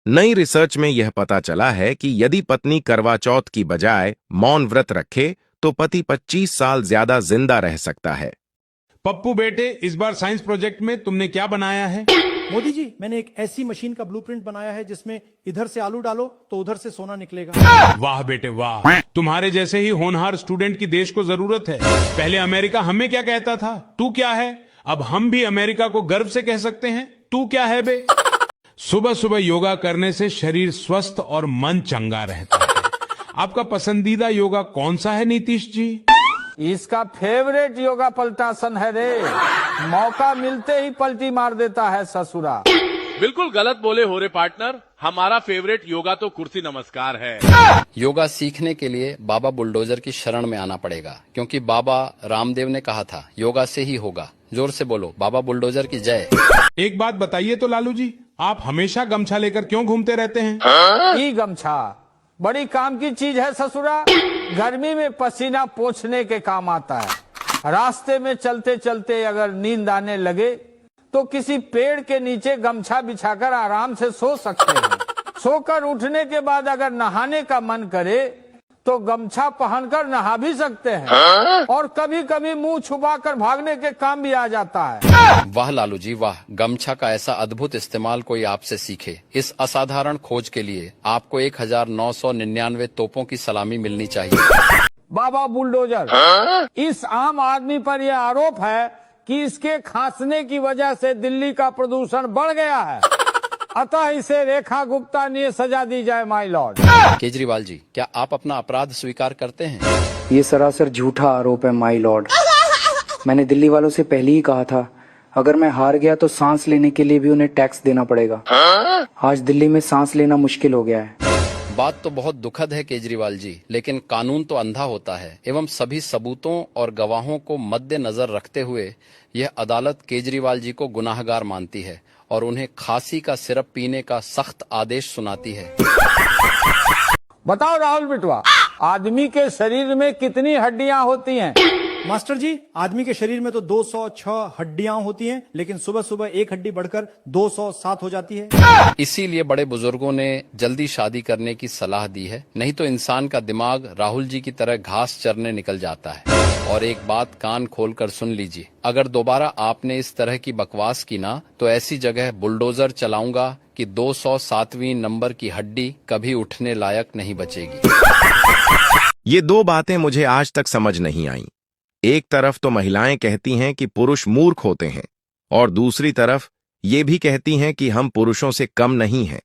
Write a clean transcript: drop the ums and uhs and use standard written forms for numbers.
नई रिसर्च में यह पता चला है कि यदि पत्नी करवा चौथ की बजाय मौन व्रत रखे तो पति 25 साल ज्यादा जिंदा रह सकता है। पप्पू बेटे, इस बार साइंस प्रोजेक्ट में तुमने क्या बनाया है? मोदी जी, मैंने एक ऐसी मशीन का ब्लूप्रिंट बनाया है जिसमें इधर से आलू डालो तो उधर से सोना निकलेगा। वाह बेटे वाह, तुम्हारे जैसे ही होनहार स्टूडेंट की देश को जरूरत है। पहले अमेरिका हमें क्या कहता था, तू क्या है? अब हम भी अमेरिका को गर्व से कह सकते हैं, तू क्या है बे? सुबह सुबह योगा करने से शरीर स्वस्थ और मन चंगा रहता है। आपका पसंदीदा योगा कौन सा है नीतीश जी? इसका फेवरेट योगा पलटासन है रे। मौका मिलते ही पलटी मार देता है ससुरा। बिल्कुल गलत बोले हो रे पार्टनर, हमारा फेवरेट योगा तो कुर्सी नमस्कार है। योगा सीखने के लिए बाबा बुलडोजर की शरण में आना पड़ेगा, क्योंकि बाबा रामदेव ने कहा था योगा से ही होगा। जोर से बोलो, बाबा बुलडोजर की जय। एक बात बताइए तो लालू जी, आप हमेशा गमछा लेकर क्यों घूमते रहते हैं? ई गमछा बड़ी काम की चीज है ससुरा। गर्मी में पसीना पोंछने के काम आता है। रास्ते में चलते चलते अगर नींद आने लगे तो किसी पेड़ के नीचे गमछा बिछाकर आराम से सो सकते हैं। सोकर उठने के बाद अगर नहाने का मन करे तो गमछा पहनकर नहा भी सकते हैं। और कभी कभी मुंह छुपाकर भागने के काम भी आ जाता है। वाह लालू जी वाह, गमछा का ऐसा अद्भुत इस्तेमाल कोई आपसे सीखे। इस असाधारण खोज के लिए आपको 1999 तोपों की सलामी मिलनी चाहिए। बाबा बुलडोजर, इस आम आदमी पर यह आरोप है कि इसके खांसने की वजह से दिल्ली का प्रदूषण बढ़ गया है, अतः इसे रेखा गुप्ता ने सजा दी जाए माय लॉर्ड। केजरीवाल जी, क्या आप अपना अपराध स्वीकार करते हैं? ये सरासर झूठा आरोप है माय लॉर्ड। मैंने दिल्ली वालों से पहले ही कहा था, अगर मैं हार गया तो सांस लेने के लिए भी उन्हें टैक्स देना पड़ेगा। आज दिल्ली में सांस लेना मुश्किल हो गया है। बात तो बहुत दुखद है केजरीवाल जी, लेकिन कानून तो अंधा होता है एवं सभी सबूतों और गवाहों को मद्देनजर रखते हुए यह अदालत केजरीवाल जी को गुनाहगार मानती है और उन्हें खांसी का सिरप पीने का सख्त आदेश सुनाती है। बताओ राहुल बिटवा, आदमी के शरीर में कितनी हड्डियां होती हैं? मास्टर जी, आदमी के शरीर में तो 206 हड्डियां होती हैं, लेकिन सुबह सुबह एक हड्डी बढ़कर 207 हो जाती है। इसीलिए बड़े बुजुर्गों ने जल्दी शादी करने की सलाह दी है, नहीं तो इंसान का दिमाग राहुल जी की तरह घास चरने निकल जाता है। और एक बात कान खोलकर सुन लीजिए, अगर दोबारा आपने इस तरह की बकवास की ना तो ऐसी जगह बुलडोजर चलाऊंगा कि 207वीं नंबर की हड्डी कभी उठने लायक नहीं बचेगी। ये दो बातें मुझे आज तक समझ नहीं आईं। एक तरफ तो महिलाएं कहती हैं कि पुरुष मूर्ख होते हैं और दूसरी तरफ ये भी कहती हैं कि हम पुरुषों से कम नहीं हैं।